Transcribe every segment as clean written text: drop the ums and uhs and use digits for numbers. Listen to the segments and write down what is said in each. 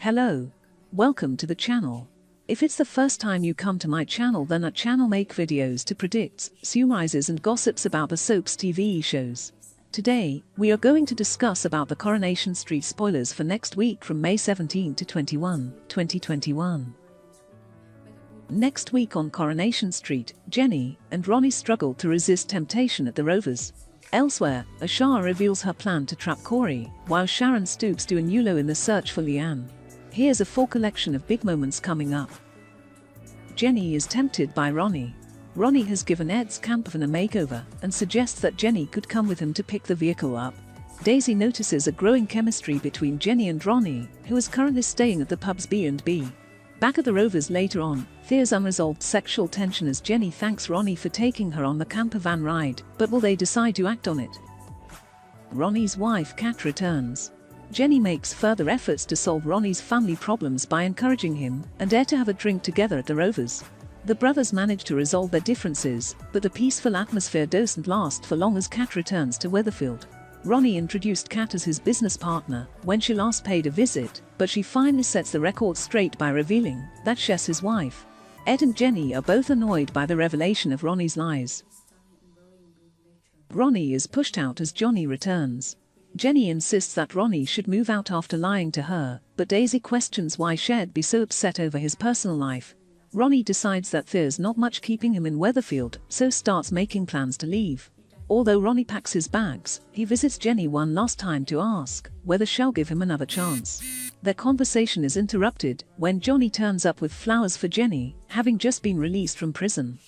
Hello. Welcome to the channel. If it's the first time you come to my channel, then our channel make videos to predict, summarizes and gossips about the soaps TV shows. Today, we are going to discuss about the Coronation Street spoilers for next week from May 17 to 21, 2021. Next week on Coronation Street, Jenny and Ronnie struggle to resist temptation at the Rovers. Elsewhere, Ashar reveals her plan to trap Corey, while Sharon stoops to a new low in the search for Leanne. Here's a full collection of big moments coming up. Jenny is tempted by Ronnie. Ronnie has given Ed's campervan a makeover and suggests that Jenny could come with him to pick the vehicle up. Daisy notices a growing chemistry between Jenny and Ronnie, who is currently staying at the pub's B&B. Back at the Rovers later on, there's unresolved sexual tension as Jenny thanks Ronnie for taking her on the campervan ride, but will they decide to act on it? Ronnie's wife Kat returns. Jenny makes further efforts to solve Ronnie's family problems by encouraging him and Ed to have a drink together at the Rovers. The brothers manage to resolve their differences, but the peaceful atmosphere doesn't last for long as Kat returns to Weatherfield. Ronnie introduced Kat as his business partner when she last paid a visit, but she finally sets the record straight by revealing that she's his wife. Ed and Jenny are both annoyed by the revelation of Ronnie's lies. Ronnie is pushed out as Johnny returns. Jenny insists that Ronnie should move out after lying to her, but Daisy questions why she'd be so upset over his personal life. Ronnie decides that there's not much keeping him in Weatherfield, so starts making plans to leave. Although Ronnie packs his bags, he visits Jenny one last time to ask whether she'll give him another chance. Their conversation is interrupted when Johnny turns up with flowers for Jenny, having just been released from prison.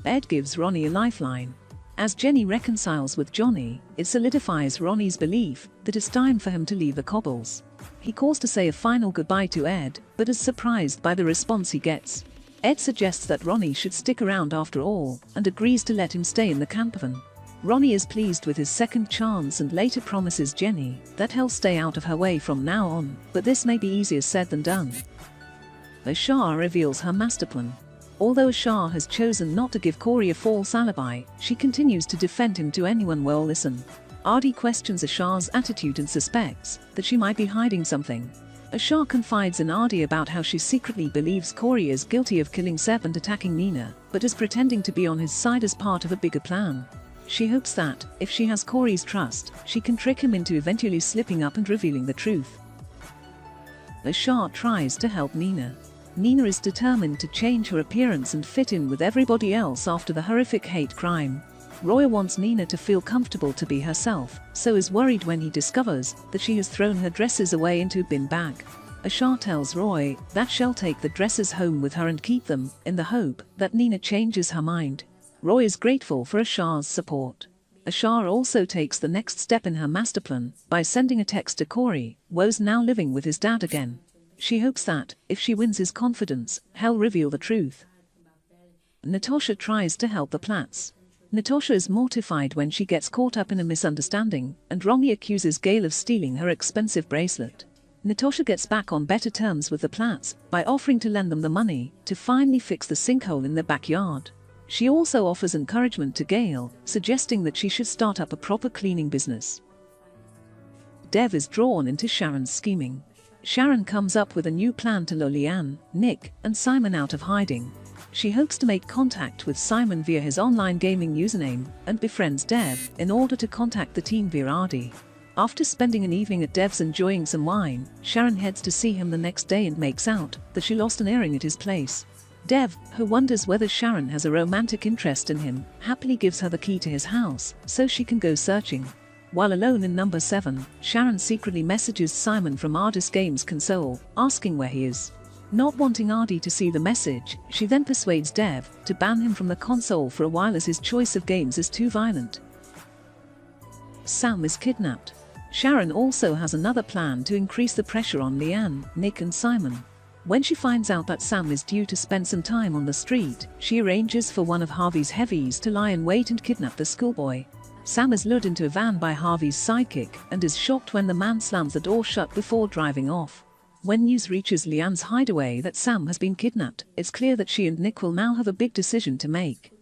Ed gives Ronnie a lifeline. As Jenny reconciles with Johnny, it solidifies Ronnie's belief that it's time for him to leave the Cobbles. He calls to say a final goodbye to Ed, but is surprised by the response he gets. Ed suggests that Ronnie should stick around after all, and agrees to let him stay in the campervan. Ronnie is pleased with his second chance and later promises Jenny that he'll stay out of her way from now on, but this may be easier said than done. Ashar reveals her masterplan. Although Ashar has chosen not to give Corey a false alibi, she continues to defend him to anyone will listen. Artie questions Ashar's attitude and suspects that she might be hiding something. Ashar confides in Artie about how she secretly believes Corey is guilty of killing Seb and attacking Nina, but is pretending to be on his side as part of a bigger plan. She hopes that, if she has Corey's trust, she can trick him into eventually slipping up and revealing the truth. Ashar tries to help Nina. Nina is determined to change her appearance and fit in with everybody else after the horrific hate crime. Roy wants Nina to feel comfortable to be herself, so is worried when he discovers that she has thrown her dresses away into a bin bag. Ashar tells Roy that she'll take the dresses home with her and keep them, in the hope that Nina changes her mind. Roy is grateful for Ashar's support. Ashar also takes the next step in her masterplan by sending a text to Corey, who's now living with his dad again. She hopes that, if she wins his confidence, he'll reveal the truth. Natasha tries to help the Platts. Natasha is mortified when she gets caught up in a misunderstanding, and wrongly accuses Gail of stealing her expensive bracelet. Natasha gets back on better terms with the Platts by offering to lend them the money to finally fix the sinkhole in their backyard. She also offers encouragement to Gail, suggesting that she should start up a proper cleaning business. Dev is drawn into Sharon's scheming. Sharon comes up with a new plan to lure Leanne, Nick, and Simon out of hiding. She hopes to make contact with Simon via his online gaming username and befriends Dev in order to contact the team via Artie. After spending an evening at Dev's enjoying some wine, Sharon heads to see him the next day and makes out that she lost an earring at his place. Dev, who wonders whether Sharon has a romantic interest in him, happily gives her the key to his house so she can go searching. While alone in number 7, Sharon secretly messages Simon from Ardis Games console, asking where he is. Not wanting Artie to see the message, she then persuades Dev to ban him from the console for a while as his choice of games is too violent. Sam is kidnapped. Sharon also has another plan to increase the pressure on Leanne, Nick and Simon. When she finds out that Sam is due to spend some time on the street, she arranges for one of Harvey's heavies to lie in wait and kidnap the schoolboy. Sam is lured into a van by Harvey's sidekick and is shocked when the man slams the door shut before driving off. When news reaches Leanne's hideaway that Sam has been kidnapped, it's clear that she and Nick will now have a big decision to make.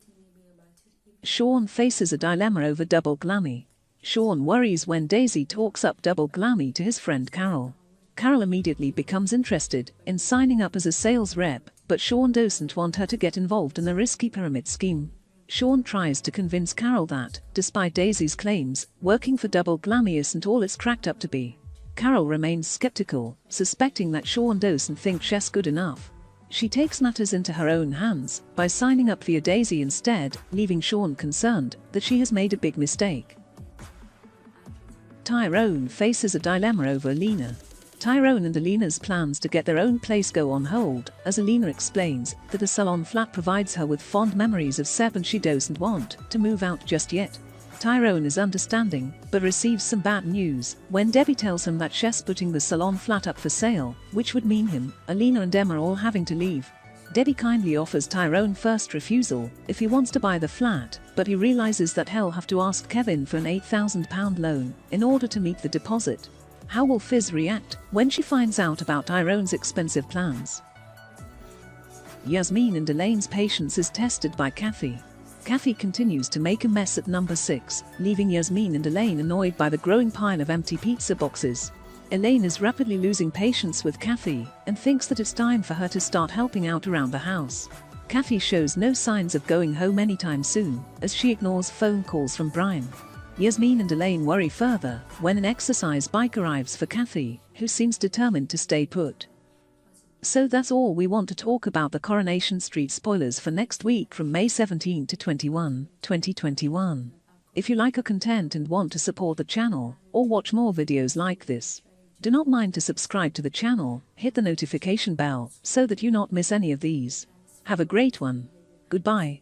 Shaun faces a dilemma over Double Glammy. Shaun worries when Daisy talks up Double Glammy to his friend Carol. Carol immediately becomes interested in signing up as a sales rep, but Shaun doesn't want her to get involved in a risky pyramid scheme. Shaun tries to convince Carol that, despite Daisy's claims, working for Double Glammy isn't all it's cracked up to be. Carol remains skeptical, suspecting that Shaun doesn't think she's good enough. She takes matters into her own hands by signing up via Daisy instead, leaving Shaun concerned that she has made a big mistake. Tyrone faces a dilemma over Alina. Tyrone and Alina's plans to get their own place go on hold, as Alina explains that a salon flat provides her with fond memories of Seb and she doesn't want to move out just yet. Tyrone is understanding, but receives some bad news when Debbie tells him that she's putting the salon flat up for sale, which would mean him, Alina and Emma all having to leave. Debbie kindly offers Tyrone first refusal if he wants to buy the flat, but he realizes that he'll have to ask Kevin for an £8,000 loan in order to meet the deposit. How will Fizz react when she finds out about Tyrone's expensive plans? Yasmine and Elaine's patience is tested by Kathy. Kathy continues to make a mess at number 6, leaving Yasmine and Elaine annoyed by the growing pile of empty pizza boxes. Elaine is rapidly losing patience with Kathy and thinks that it's time for her to start helping out around the house. Kathy shows no signs of going home anytime soon, as she ignores phone calls from Brian. Yasmine and Elaine worry further when an exercise bike arrives for Kathy, who seems determined to stay put. So that's all we want to talk about the Coronation Street spoilers for next week from May 17 to 21, 2021. If you like our content and want to support the channel, or watch more videos like this, do not mind to subscribe to the channel, hit the notification bell, so that you not miss any of these. Have a great one. Goodbye.